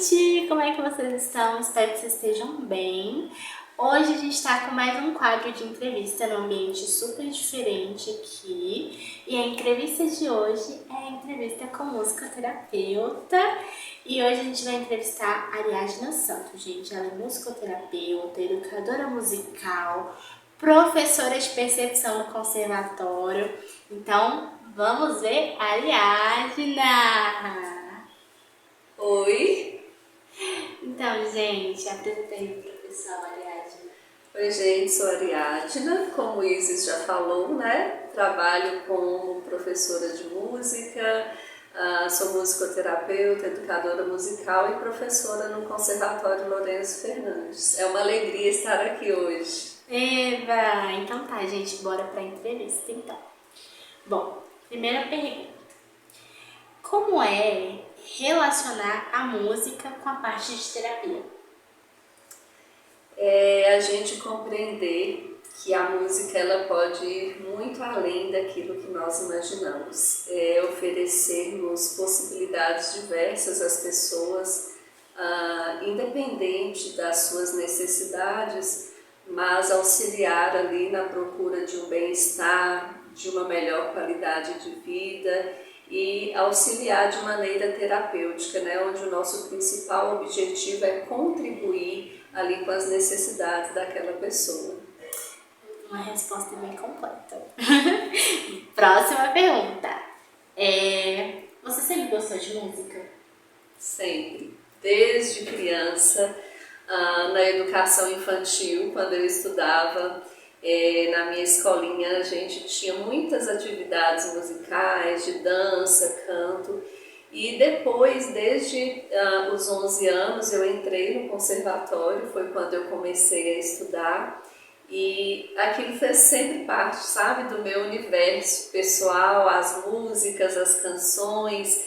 gente! Como é que vocês estão? Espero que vocês estejam bem. Hoje a gente está com mais um quadro de entrevista num ambiente super diferente aqui. E a entrevista de hoje é a entrevista com musicoterapeuta. E hoje a gente vai entrevistar a Ariadna Santos, gente. Ela é musicoterapeuta, educadora musical, professora de percepção no conservatório. Então, vamos ver a Ariadna! Oi! Então, gente, apresenta aí pro pessoal, Ariadna. Oi, gente, sou a Ariadna, como o Isis já falou, né? Trabalho como professora de música, sou musicoterapeuta, educadora musical e professora no Conservatório Lourenço Fernandes. É uma alegria estar aqui hoje. Eva! Então tá, gente, bora pra entrevista, então. Bom, primeira pergunta. Como é relacionar a música com a parte de terapia? É a gente compreender que a música ela pode ir muito além daquilo que nós imaginamos. É oferecermos possibilidades diversas às pessoas, independente das suas necessidades, mas auxiliar ali na procura de um bem-estar, de uma melhor qualidade de vida e auxiliar de maneira terapêutica, né? Onde o nosso principal objetivo é contribuir ali com as necessidades daquela pessoa. Uma resposta bem completa. Próxima pergunta. Você sempre gostou de música? Sempre. Desde criança, na educação infantil, quando eu estudava, na minha escolinha a gente tinha muitas atividades musicais, de dança, canto. E depois, desde os 11 anos, eu entrei no conservatório, foi quando eu comecei a estudar. E aquilo fez sempre parte, sabe, do meu universo pessoal, as músicas, as canções,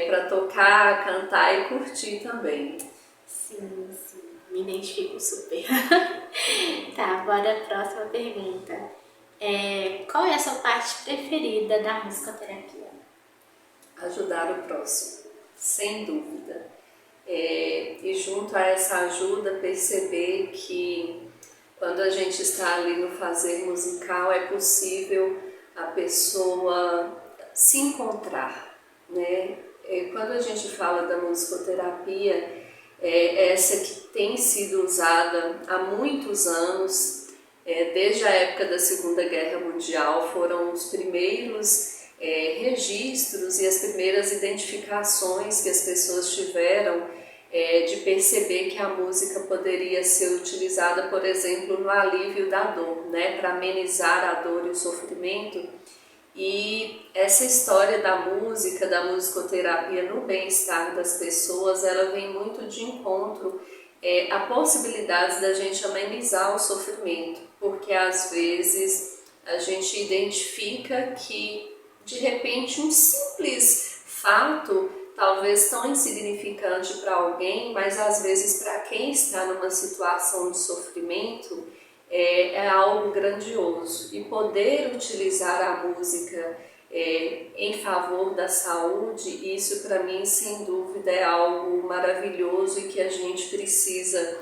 para tocar, cantar e curtir também. Sim, me identifico super. Tá, bora a próxima pergunta. Qual é a sua parte preferida da musicoterapia? Ajudar o próximo, sem dúvida. E junto a essa ajuda, perceber que quando a gente está ali no fazer musical, é possível a pessoa se encontrar, né? Quando a gente fala da musicoterapia, essa que tem sido usada há muitos anos, desde a época da Segunda Guerra Mundial, foram os primeiros registros e as primeiras identificações que as pessoas tiveram de perceber que a música poderia ser utilizada, por exemplo, no alívio da dor, né, para amenizar a dor e o sofrimento. E essa história da música, da musicoterapia no bem-estar das pessoas, ela vem muito de encontro a possibilidades da gente amenizar o sofrimento, porque às vezes a gente identifica que de repente um simples fato, talvez tão insignificante para alguém, mas às vezes para quem está numa situação de sofrimento, é algo grandioso. E poder utilizar a música em favor da saúde, isso para mim sem dúvida é algo maravilhoso e que a gente precisa,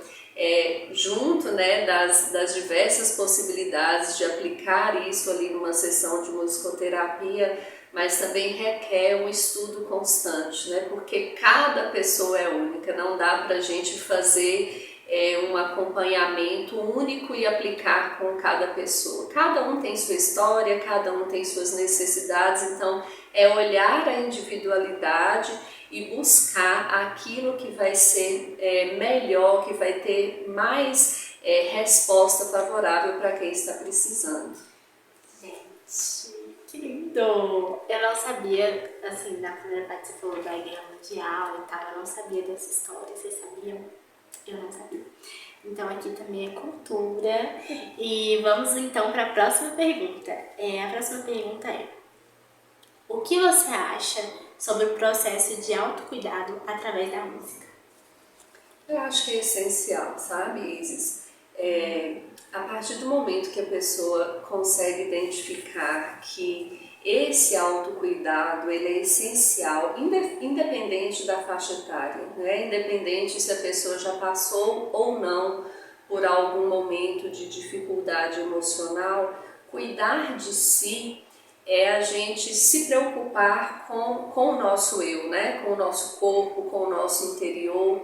junto, né, das diversas possibilidades de aplicar isso ali numa sessão de musicoterapia, mas também requer um estudo constante, né? Porque cada pessoa é única, não dá para a gente fazer um acompanhamento único e aplicar com cada pessoa. Cada um tem sua história, cada um tem suas necessidades, então é olhar a individualidade e buscar aquilo que vai ser melhor, que vai ter mais resposta favorável para quem está precisando. Gente, que lindo! Eu não sabia, assim, na primeira parte você falou da Guerra Mundial e tal, eu não sabia dessa história, vocês sabiam? Eu não sabia. Então aqui também é cultura. E vamos então para a próxima pergunta. A próxima pergunta é: o que você acha sobre o processo de autocuidado através da música? Eu acho que é essencial, sabe, Isis? A partir do momento que a pessoa consegue identificar que esse autocuidado ele é essencial, independente da faixa etária, né? Independente se a pessoa já passou ou não por algum momento de dificuldade emocional, cuidar de si é a gente se preocupar com o nosso eu, né? Com o nosso corpo, com o nosso interior.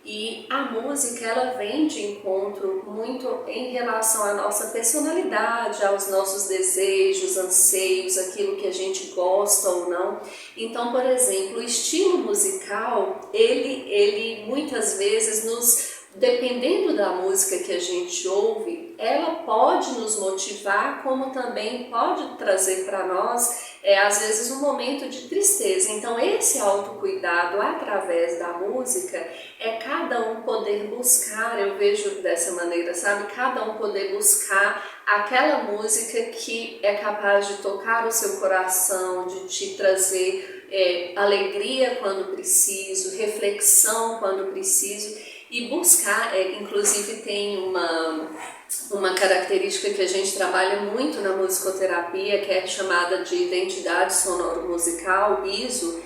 E a música ela vem de encontro muito em relação à nossa personalidade, aos nossos desejos, anseios, aquilo que a gente gosta ou não. Então, por exemplo, o estilo musical, ele muitas vezes dependendo da música que a gente ouve, ela pode nos motivar, como também pode trazer para nós, às vezes, um momento de tristeza. Então, esse autocuidado através da música é cada um poder buscar, eu vejo dessa maneira, sabe? Cada um poder buscar aquela música que é capaz de tocar o seu coração, de te trazer alegria quando preciso, reflexão quando preciso. E buscar, inclusive tem uma característica que a gente trabalha muito na musicoterapia, que é chamada de identidade sonoro-musical, ISO,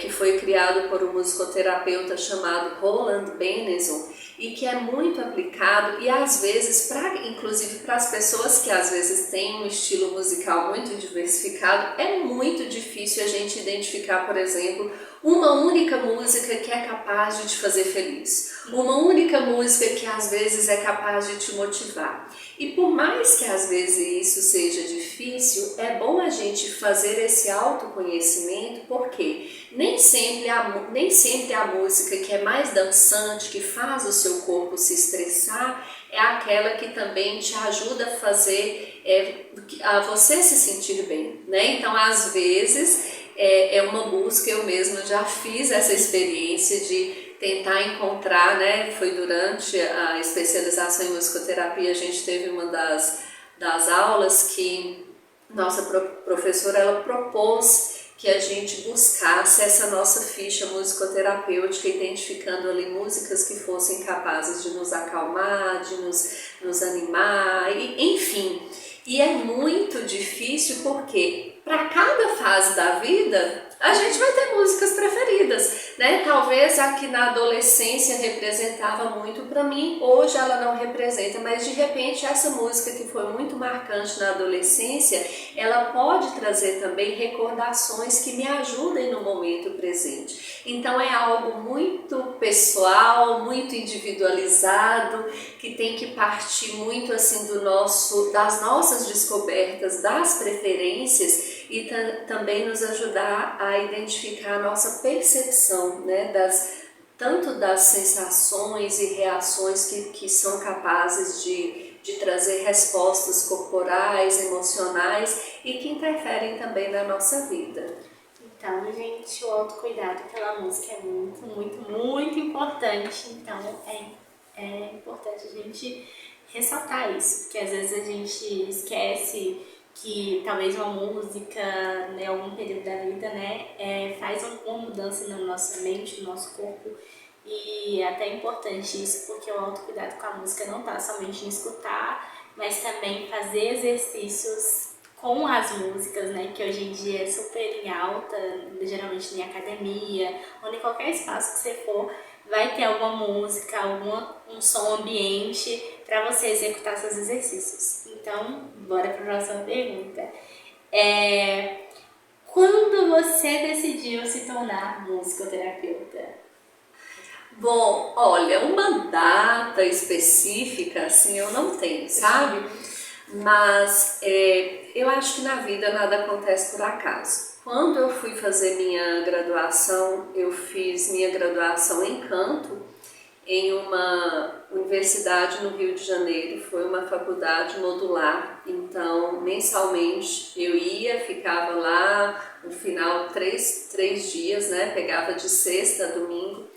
que foi criado por um musicoterapeuta chamado Roland Benezon, e que é muito aplicado e às vezes, inclusive para as pessoas que às vezes têm um estilo musical muito diversificado, é muito difícil a gente identificar, por exemplo, uma única música que é capaz de te fazer feliz, uma única música que às vezes é capaz de te motivar. E por mais que às vezes isso seja difícil, é bom a gente fazer esse autoconhecimento, porque nem sempre a música que é mais dançante, que faz o seu corpo se estressar, é aquela que também te ajuda a fazer a você se sentir bem, né? Então, às vezes, é uma busca, eu mesma já fiz essa experiência de tentar encontrar, né? Foi durante a especialização em musicoterapia, a gente teve uma das aulas que nossa professora ela propôs que a gente buscasse essa nossa ficha musicoterapêutica, identificando ali músicas que fossem capazes de nos acalmar, de nos animar, enfim. E é muito difícil porque para cada fase da vida a gente vai ter músicas preferidas, né? Talvez a que na adolescência representava muito para mim, hoje ela não representa, mas de repente essa música que foi muito marcante na adolescência, ela pode trazer também recordações que me ajudem no momento presente. Então é algo muito pessoal, muito individualizado, que tem que partir muito assim das nossas descobertas, das preferências, e também nos ajudar a identificar a nossa percepção, né, tanto das sensações e reações que são capazes de trazer respostas corporais, emocionais e que interferem também na nossa vida. Então, gente, o autocuidado pela música é muito, muito, muito importante. Então, é importante a gente ressaltar isso, porque às vezes a gente esquece que talvez uma música, em algum período da vida, né, faz uma mudança na nossa mente, no nosso corpo. E é até importante isso, porque o autocuidado com a música não está somente em escutar, mas também fazer exercícios com as músicas, né, que hoje em dia é super em alta, geralmente em academia, ou em qualquer espaço que você for, vai ter alguma música, um som ambiente para você executar seus exercícios. Então, bora para a próxima pergunta. Quando você decidiu se tornar musicoterapeuta? Bom, olha, uma data específica, assim, eu não tenho, sabe? Mas eu acho que na vida nada acontece por acaso. Quando eu fui fazer minha graduação, eu fiz minha graduação em canto em uma universidade no Rio de Janeiro, foi uma faculdade modular, então mensalmente eu ficava lá, no final, três dias, né? Pegava de sexta a domingo.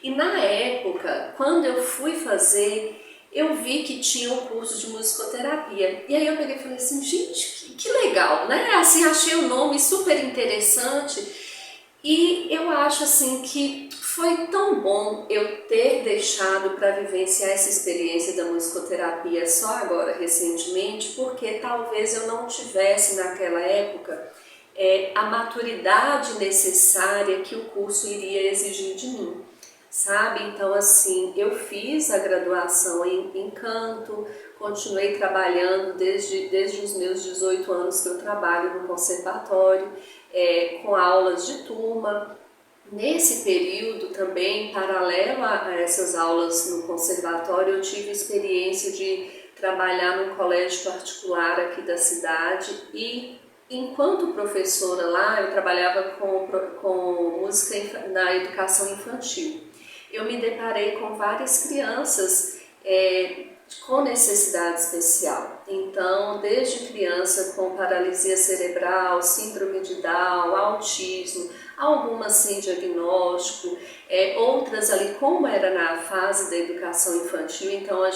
E na época, quando eu fui fazer, eu vi que tinha um curso de musicoterapia. E aí eu peguei e falei assim, gente, que legal, né? Assim, achei o nome super interessante. E eu acho assim que Foi tão bom eu ter deixado para vivenciar essa experiência da musicoterapia só agora, recentemente, porque talvez eu não tivesse naquela época a maturidade necessária que o curso iria exigir de mim, sabe? Então, assim, eu fiz a graduação em canto, continuei trabalhando desde os meus 18 anos que eu trabalho no conservatório, com aulas de turma. Nesse período também, paralelo a essas aulas no conservatório, eu tive a experiência de trabalhar num colégio particular aqui da cidade e, enquanto professora lá, eu trabalhava com música na educação infantil. Eu me deparei com várias crianças com necessidade especial. Então, desde criança com paralisia cerebral, síndrome de Down, autismo, algumas sem diagnóstico, outras ali, como era na fase da educação infantil, então eu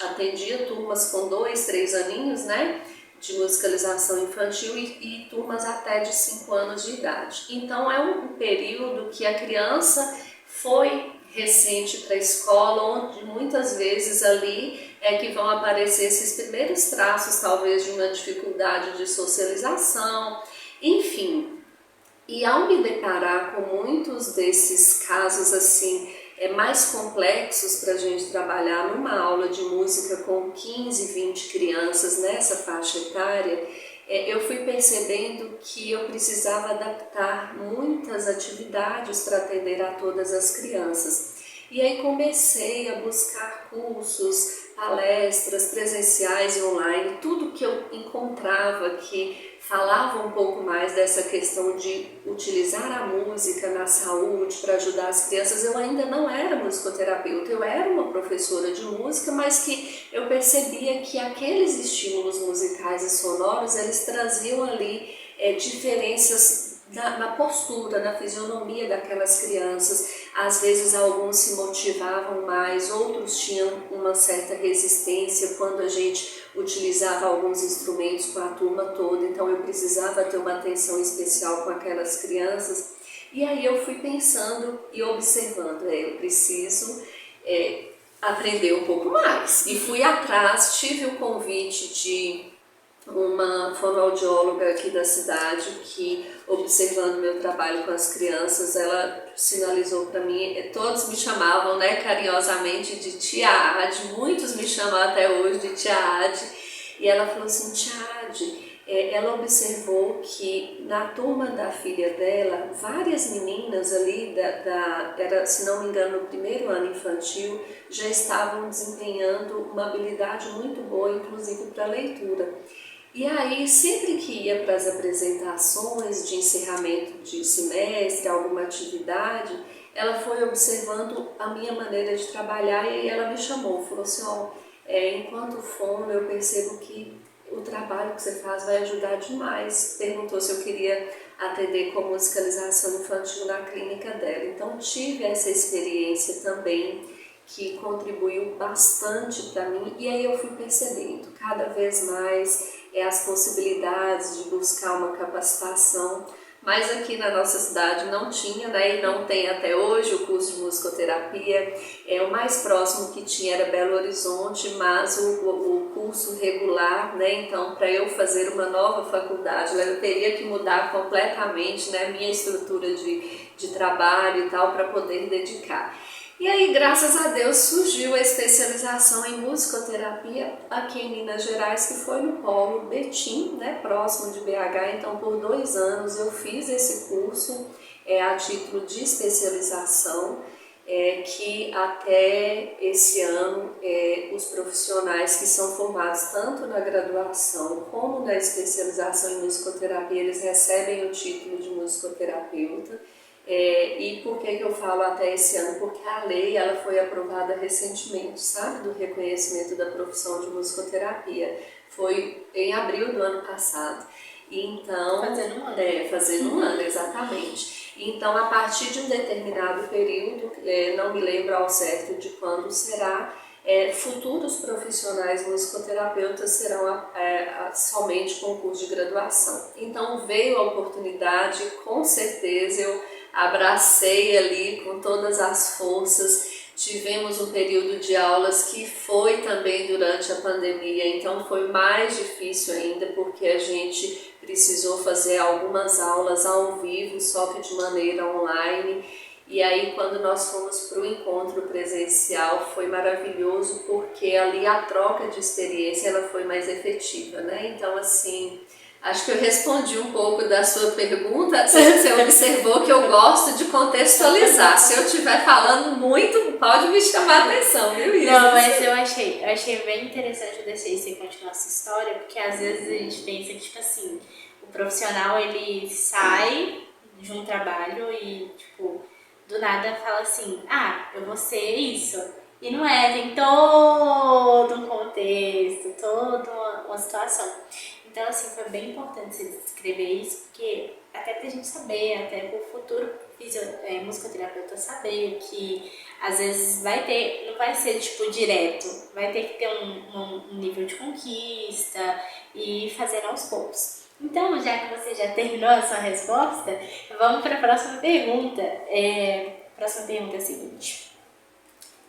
atendia turmas com 2, 3 aninhos, né, de musicalização infantil e turmas até de 5 anos de idade. Então é um período que a criança foi recente para a escola, onde muitas vezes ali é que vão aparecer esses primeiros traços, talvez, de uma dificuldade de socialização, enfim. E ao me deparar com muitos desses casos assim, mais complexos para a gente trabalhar numa aula de música com 15, 20 crianças nessa faixa etária, eu fui percebendo que eu precisava adaptar muitas atividades para atender a todas as crianças. E aí comecei a buscar cursos, palestras presenciais e online, tudo que eu encontrava que falava um pouco mais dessa questão de utilizar a música na saúde para ajudar as crianças. Eu ainda não era musicoterapeuta, eu era uma professora de música, mas que eu percebia que aqueles estímulos musicais e sonoros, eles traziam ali diferenças na postura, na fisionomia daquelas crianças. Às vezes alguns se motivavam mais, outros tinham uma certa resistência quando a gente utilizava alguns instrumentos com a turma toda, então eu precisava ter uma atenção especial com aquelas crianças. E aí eu fui pensando e observando, eu preciso aprender um pouco mais. E fui atrás, tive o convite de uma fonoaudióloga aqui da cidade que, observando meu trabalho com as crianças, ela sinalizou para mim, todos me chamavam, né, carinhosamente de Tia Ade, muitos me chamam até hoje de Tia Ade, e ela falou assim, Tia Ade, ela observou que na turma da filha dela, várias meninas ali, era, se não me engano, no primeiro ano infantil, já estavam desempenhando uma habilidade muito boa, inclusive para leitura. E aí, sempre que ia para as apresentações de encerramento de semestre, alguma atividade, ela foi observando a minha maneira de trabalhar e aí ela me chamou, falou assim, enquanto fono eu percebo que o trabalho que você faz vai ajudar demais. Perguntou se eu queria atender com musicalização infantil na clínica dela. Então tive essa experiência também que contribuiu bastante para mim e aí eu fui percebendo cada vez mais as possibilidades de buscar uma capacitação, mas aqui na nossa cidade não tinha, né, e não tem até hoje o curso de musicoterapia. O mais próximo que tinha era Belo Horizonte, mas o curso regular, né, então para eu fazer uma nova faculdade, eu teria que mudar completamente, né, minha estrutura de trabalho e tal para poder dedicar. E aí, graças a Deus, surgiu a especialização em musicoterapia aqui em Minas Gerais, que foi no Polo Betim, né, próximo de BH. Então, por 2 anos eu fiz esse curso a título de especialização, que até esse ano os profissionais que são formados tanto na graduação como na especialização em musicoterapia, eles recebem o título de musicoterapeuta. E por que eu falo até esse ano? Porque a lei ela foi aprovada recentemente, sabe, do reconhecimento da profissão de musicoterapia. Foi em abril do ano passado. Então, fazendo um ano. Fazendo um ano, exatamente. Então, a partir de um determinado período, não me lembro ao certo de quando será, futuros profissionais musicoterapeutas serão somente com curso de graduação. Então, veio a oportunidade, com certeza eu abracei ali com todas as forças. Tivemos um período de aulas que foi também durante a pandemia, então foi mais difícil ainda, porque a gente precisou fazer algumas aulas ao vivo, só que de maneira online. E aí, quando nós fomos para o encontro presencial, foi maravilhoso, porque ali a troca de experiência ela foi mais efetiva, né? Então, assim, acho que eu respondi um pouco da sua pergunta. Você observou que eu gosto de contextualizar. Se eu estiver falando muito, pode me chamar a atenção, viu, Isa? Não, mas eu achei bem interessante, eu deixei você continuar essa história, porque às vezes a gente pensa que, tipo assim, o profissional ele sai de um trabalho e, tipo, do nada fala assim, ah, eu vou ser isso. E não é, tem todo um contexto, toda uma situação. Então, assim, foi bem importante você descrever isso, porque até pra gente saber, até pro futuro musicoterapeuta saber que às vezes vai ter, não vai ser tipo direto, vai ter que ter um nível de conquista e fazer aos poucos. Então, já que você já terminou a sua resposta, vamos para a próxima pergunta. A próxima pergunta é a seguinte: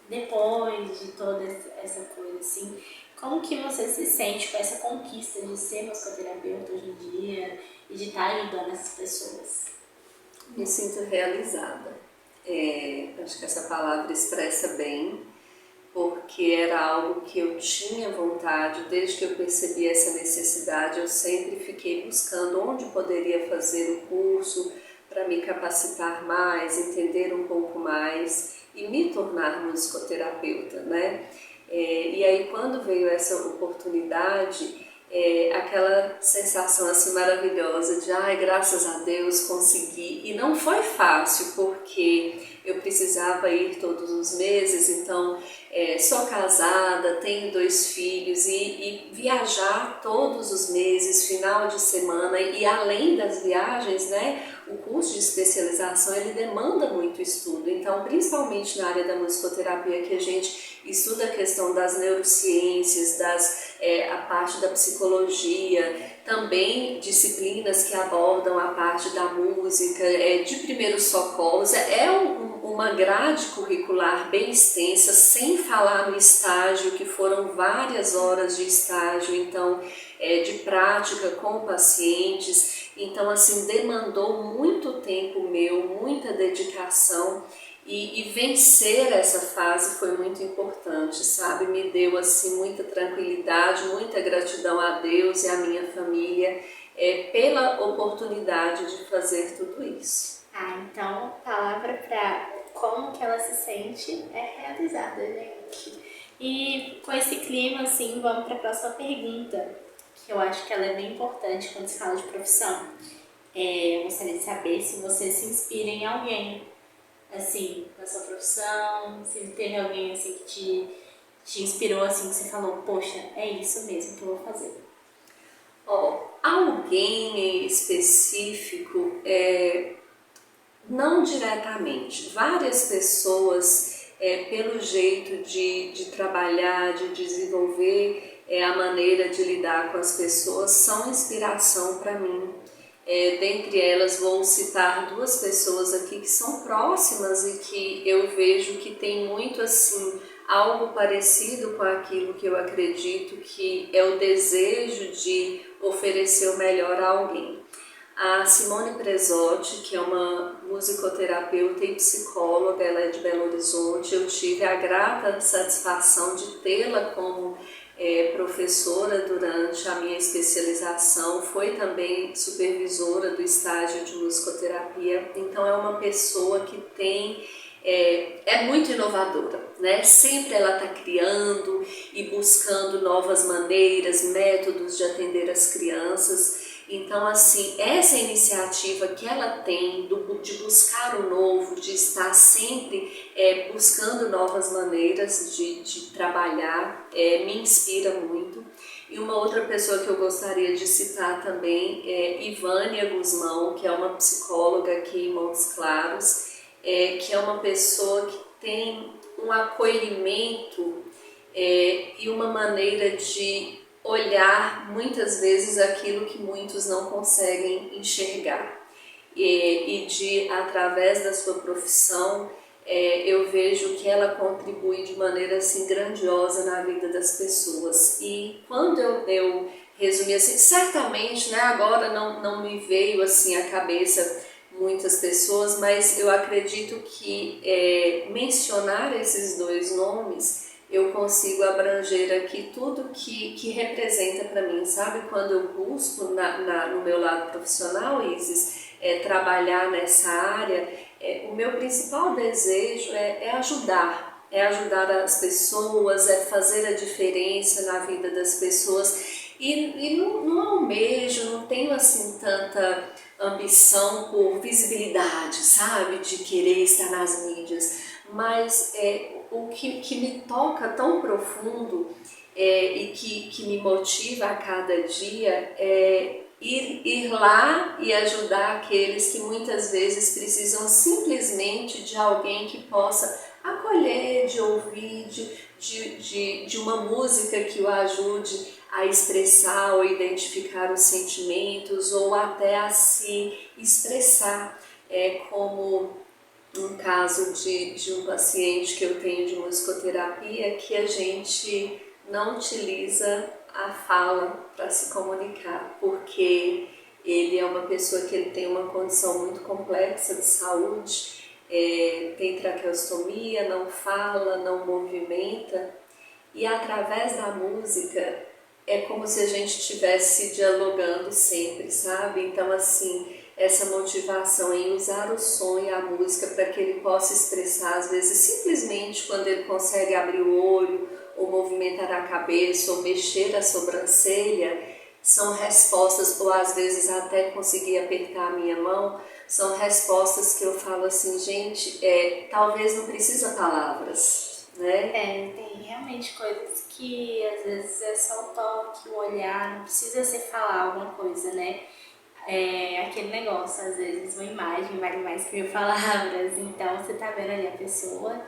depois de toda essa coisa assim, como que você se sente com essa conquista de ser musicoterapeuta hoje em dia e de estar ajudando essas pessoas? Me sinto realizada. Acho que essa palavra expressa bem, porque era algo que eu tinha vontade, desde que eu percebi essa necessidade, eu sempre fiquei buscando onde poderia fazer o curso para me capacitar mais, entender um pouco mais e me tornar musicoterapeuta, né? E aí quando veio essa oportunidade, aquela sensação assim maravilhosa de ai, graças a Deus consegui. E não foi fácil, porque eu precisava ir todos os meses, então sou casada, tenho 2 filhos e viajar todos os meses, final de semana, e além das viagens, né, o curso de especialização ele demanda muito estudo, então principalmente na área da musicoterapia, que a gente estuda a questão das neurociências, a parte da psicologia, também disciplinas que abordam a parte da música, de primeiros socorros, uma grade curricular bem extensa, sem falar no estágio, que foram várias horas de estágio, então de prática com pacientes, então assim demandou muito tempo meu, muita dedicação. E vencer essa fase foi muito importante, sabe? Me deu assim muita tranquilidade, muita gratidão a Deus e à minha família pela oportunidade de fazer tudo isso. Então, palavra para como que ela se sente é realizada, gente. E com esse clima, assim, vamos para a próxima pergunta, que eu acho que ela é bem importante quando se fala de profissão. Eu gostaria de saber se você se inspira em alguém, assim, na sua profissão, se teve alguém assim que te inspirou, assim, que você falou, poxa, é isso mesmo que eu vou fazer. Alguém em específico, não diretamente, várias pessoas, pelo jeito de trabalhar, de desenvolver a maneira de lidar com as pessoas, são inspiração para mim. Dentre elas vou citar 2 pessoas aqui que são próximas e que eu vejo que tem muito assim algo parecido com aquilo que eu acredito, que é o desejo de oferecer o melhor a alguém. A Simone Presotti, que é uma musicoterapeuta e psicóloga, ela é de Belo Horizonte. Eu tive a grata satisfação de tê-la como professora durante a minha especialização, foi também supervisora do estágio de musicoterapia, então é uma pessoa que é muito inovadora, né? Sempre ela está criando e buscando novas maneiras, métodos de atender as crianças. Então, assim, essa iniciativa que ela tem de buscar o novo, de estar sempre buscando novas maneiras de trabalhar, me inspira muito. E uma outra pessoa que eu gostaria de citar também é Ivânia Guzmão, que é uma psicóloga aqui em Montes Claros, que é uma pessoa que tem um acolhimento e uma maneira de olhar muitas vezes aquilo que muitos não conseguem enxergar. e de, através da sua profissão, eu vejo que ela contribui de maneira assim grandiosa na vida das pessoas. E quando eu resumi assim, certamente, né, agora não me veio assim à cabeça muitas pessoas, mas eu acredito que mencionar esses dois nomes eu consigo abranger aqui tudo que representa para mim, sabe? Quando eu busco no meu lado profissional, Isis, trabalhar nessa área, o meu principal desejo é ajudar. É ajudar as pessoas, é fazer a diferença na vida das pessoas. E não almejo, não tenho assim tanta ambição por visibilidade, sabe? De querer estar nas mídias. Mas o que me toca tão profundo e que me motiva a cada dia é ir lá e ajudar aqueles que muitas vezes precisam simplesmente de alguém que possa acolher, de ouvir, de uma música que o ajude a expressar ou identificar os sentimentos ou até a se expressar, como um caso de um paciente que eu tenho de musicoterapia, que a gente não utiliza a fala para se comunicar, porque ele é uma pessoa que ele tem uma condição muito complexa de saúde, tem traqueostomia, não fala, não movimenta, e através da música é como se a gente estivesse dialogando sempre, sabe? Então, assim, essa motivação em usar o som e a música para que ele possa expressar, às vezes, simplesmente quando ele consegue abrir o olho, ou movimentar a cabeça, ou mexer a sobrancelha, são respostas, ou às vezes até conseguir apertar a minha mão, são respostas que eu falo assim, gente, talvez não precisa palavras, né? Tem realmente coisas que às vezes é só o toque, o olhar, não precisa você falar alguma coisa, né? Aquele negócio, às vezes uma imagem vale mais que mil palavras, então você tá vendo ali a pessoa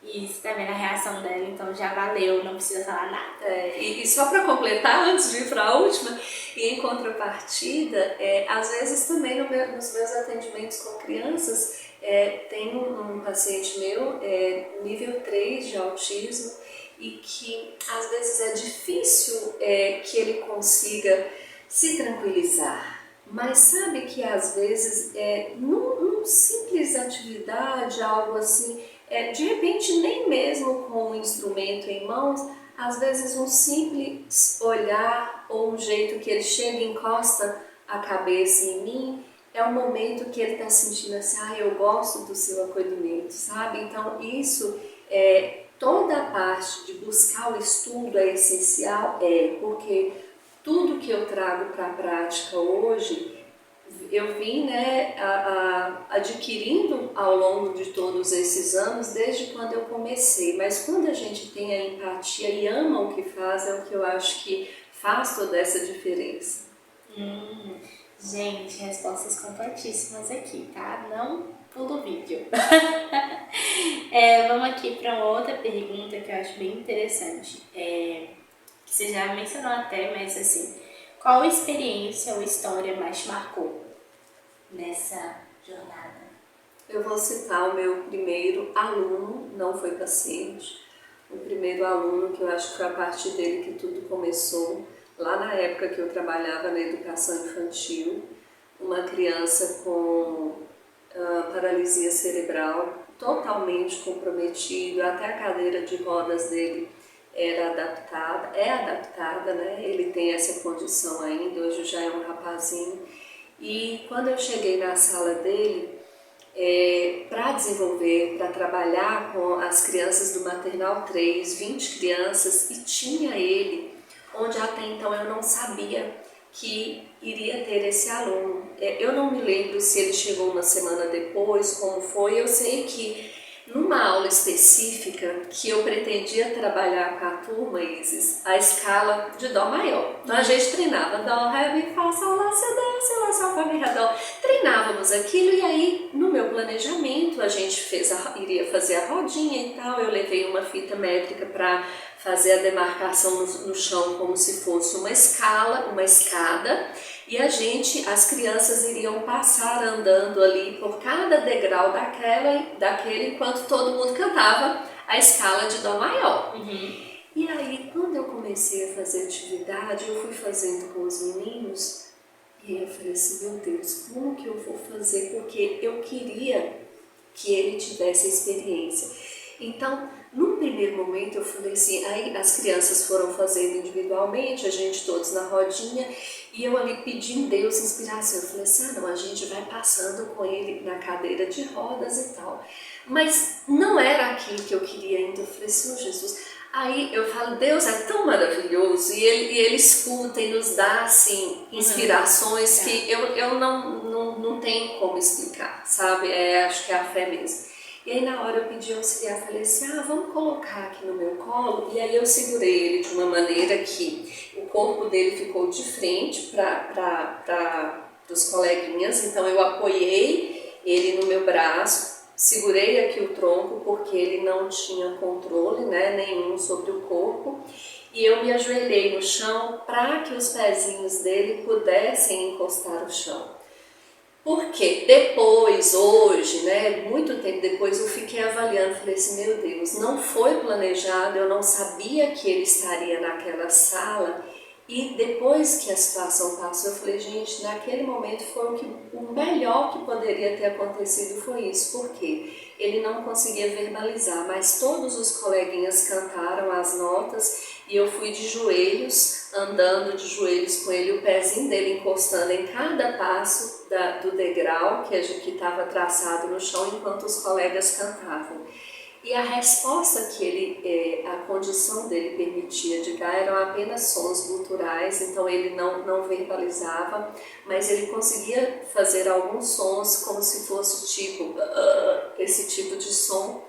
e você tá vendo a reação dela, então já valeu, não precisa falar nada. E só para completar, antes de ir para a última, e em contrapartida, às vezes também nos meus atendimentos com crianças, tem um paciente meu, nível 3 de autismo, e que às vezes é difícil que ele consiga se tranquilizar. Mas sabe que às vezes, num simples atividade, algo assim, de repente nem mesmo com um instrumento em mãos, às vezes um simples olhar ou um jeito que ele chega e encosta a cabeça em mim, é um momento que ele está sentindo assim, eu gosto do seu acolhimento, sabe? Então isso, toda a parte de buscar o estudo é essencial, porque tudo que eu trago para a prática hoje, eu vim, né, adquirindo ao longo de todos esses anos, desde quando eu comecei. Mas quando a gente tem a empatia e ama o que faz, é o que eu acho que faz toda essa diferença. Gente, respostas completíssimas aqui, tá? Não pula o vídeo. Vamos aqui para uma outra pergunta que eu acho bem interessante. Que você já mencionou até, mas assim, qual experiência ou história mais te marcou nessa jornada? Eu vou citar o meu primeiro aluno, não foi paciente, o primeiro aluno que eu acho que foi a partir dele que tudo começou, lá na época que eu trabalhava na educação infantil, uma criança com paralisia cerebral, totalmente comprometido, até a cadeira de rodas dele é adaptada, né? Ele tem essa condição ainda, hoje já é um rapazinho. E quando eu cheguei na sala dele, para desenvolver, para trabalhar com as crianças do Maternal 3, 20 crianças, e tinha ele, onde até então eu não sabia que iria ter esse aluno. Eu não me lembro se ele chegou uma semana depois, como foi, eu sei que numa aula específica que eu pretendia trabalhar com a turma, Isis, a escala de Dó maior. Então a gente treinava Dó, Ré, Mi, Fá, Sol, Lá, Si, Dó, Si, Lá, Sol, Fá, Mi, Ré, Dó. Treinávamos aquilo e aí no meu planejamento a gente iria fazer a rodinha e tal. Eu levei uma fita métrica para fazer a demarcação no chão como se fosse uma escada. E as crianças iriam passar andando ali por cada degrau daquele, enquanto todo mundo cantava a escala de Dó maior. E aí, quando eu comecei a fazer atividade, eu fui fazendo com os meninos, e aí eu falei assim, meu Deus, como que eu vou fazer? Porque eu queria que ele tivesse a experiência. Então, num primeiro momento eu falei assim, aí as crianças foram fazendo individualmente, a gente todos na rodinha, e eu ali pedindo Deus inspiração. Eu falei assim, não, a gente vai passando com ele na cadeira de rodas e tal. Mas não era aquilo que eu queria ainda. Eu falei, Senhor Jesus. Aí eu falo, Deus é tão maravilhoso, e ele escuta e nos dá assim, inspirações que eu não tenho como explicar, sabe? Acho que é a fé mesmo. E aí na hora eu pedi auxiliar, falei assim, vamos colocar aqui no meu colo, e aí eu segurei ele de uma maneira que o corpo dele ficou de frente para os coleguinhas, então eu apoiei ele no meu braço, segurei aqui o tronco porque ele não tinha controle, né, nenhum sobre o corpo, e eu me ajoelhei no chão para que os pezinhos dele pudessem encostar o chão. Porque depois, hoje, né, muito tempo depois, eu fiquei avaliando, falei assim, meu Deus, não foi planejado, eu não sabia que ele estaria naquela sala. E depois que a situação passou, eu falei, gente, naquele momento foi o melhor que poderia ter acontecido foi isso, porque ele não conseguia verbalizar, mas todos os coleguinhas cantaram as notas e eu fui de joelhos, andando de joelhos com ele, o pezinho dele encostando em cada passo do degrau que estava traçado no chão enquanto os colegas cantavam. E a resposta que a condição dele permitia de dar eram apenas sons guturais, então ele não verbalizava, mas ele conseguia fazer alguns sons como se fosse tipo, esse tipo de som.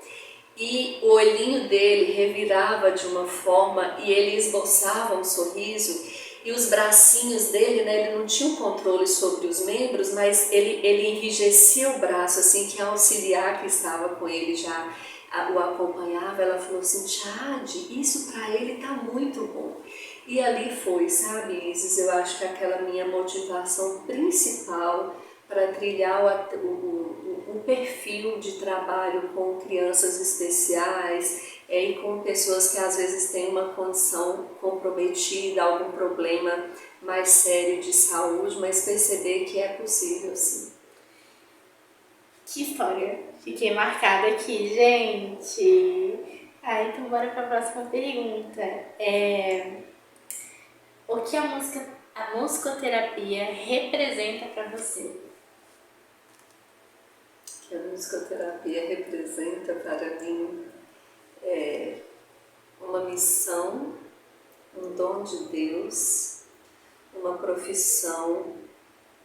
E o olhinho dele revirava de uma forma e ele esboçava um sorriso, e os bracinhos dele, né, ele não tinha um controle sobre os membros, mas ele enrijecia o braço, assim, que a auxiliar que estava com ele já o acompanhava, ela falou assim, Jade, isso para ele tá muito bom. E ali foi, sabe, Isis, eu acho que aquela minha motivação principal para trilhar o perfil de trabalho com crianças especiais e com pessoas que às vezes têm uma condição comprometida, algum problema mais sério de saúde, mas perceber que é possível sim. Que história! Fiquei marcada aqui, gente! Então bora para a próxima pergunta. O que a musicoterapia representa para você? O que a musicoterapia representa para mim é uma missão, um dom de Deus, uma profissão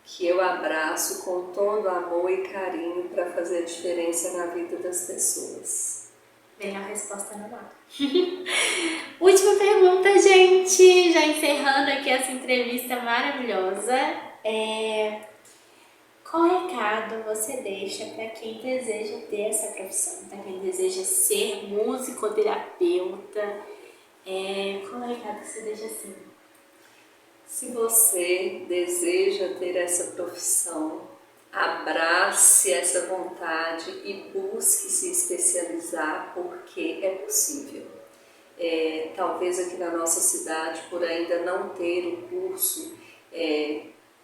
que eu abraço com todo amor e carinho para fazer a diferença na vida das pessoas. Bem, a resposta não há. Última pergunta, gente! Já encerrando aqui essa entrevista maravilhosa. Qual recado você deixa para quem deseja ter essa profissão? Para quem deseja ser musicoterapeuta? Qual recado que você deixa assim? Se você deseja ter essa profissão, abrace essa vontade e busque se especializar, porque é possível. Talvez aqui na nossa cidade, por ainda não ter o curso,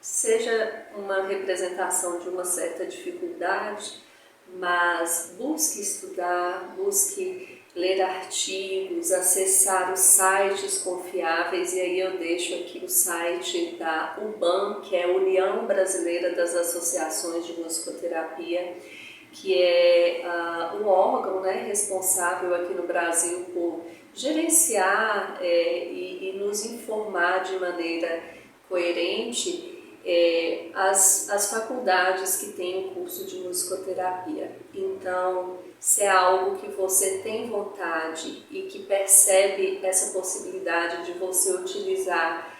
seja uma representação de uma certa dificuldade, mas busque estudar, busque ler artigos, acessar os sites confiáveis, e aí eu deixo aqui o site da UBAM, que é a União Brasileira das Associações de Musicoterapia, que é o órgão, né, responsável aqui no Brasil por gerenciar e nos informar de maneira coerente as faculdades que têm o curso de musicoterapia. Então, se é algo que você tem vontade e que percebe essa possibilidade de você utilizar,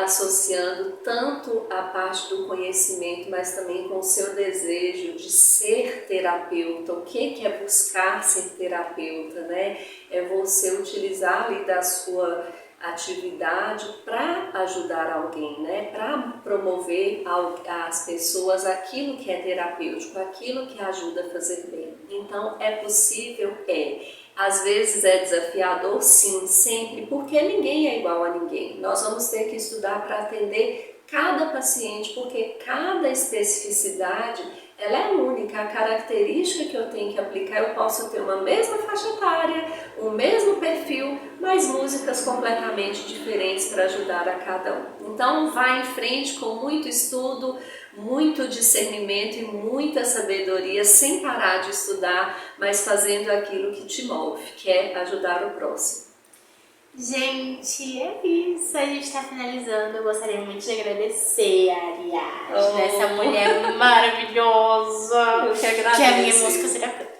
associando tanto a parte do conhecimento, mas também com o seu desejo de ser terapeuta. O que é buscar ser terapeuta, né? É você utilizar ali da sua atividade para ajudar alguém, né? Para promover às pessoas aquilo que é terapêutico, aquilo que ajuda a fazer bem. Então, é possível? É. Às vezes é desafiador? Sim, sempre, porque ninguém é igual a ninguém. Nós vamos ter que estudar para atender cada paciente, porque cada especificidade ela é única. A característica que eu tenho que aplicar, eu posso ter uma mesma faixa etária, o mesmo perfil, mas músicas completamente diferentes para ajudar a cada um. Então vá em frente com muito estudo, muito discernimento e muita sabedoria, sem parar de estudar, mas fazendo aquilo que te move, que é ajudar o próximo. Gente, é isso. A gente está finalizando. Eu gostaria muito de agradecer a Ariadne, essa mulher maravilhosa. Eu que agradeço. Que é a minha musicoterapeuta.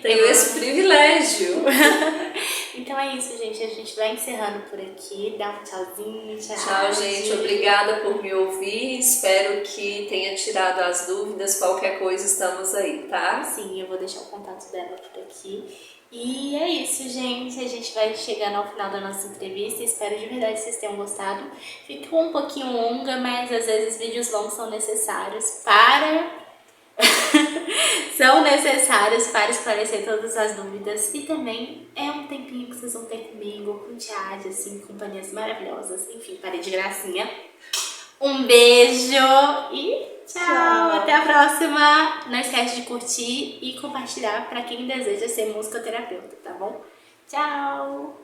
Tenho esse privilégio. Então é isso, gente. A gente vai encerrando por aqui. Dá um tchauzinho. Tchau, gente. Obrigada por me ouvir. Espero que tenha tirado as dúvidas. Qualquer coisa, estamos aí, tá? Sim, eu vou deixar o contato dela por aqui. E é isso, gente. A gente vai chegando ao final da nossa entrevista. Espero de verdade que vocês tenham gostado. Ficou um pouquinho longa, mas às vezes vídeos longos são necessários para... são necessários para esclarecer todas as dúvidas. E também é um tempinho que vocês vão ter comigo, com Tiade, assim, companhias maravilhosas. Enfim, parei de gracinha. Um beijo e tchau! Até a próxima! Não esquece de curtir e compartilhar para quem deseja ser musicoterapeuta, tá bom? Tchau!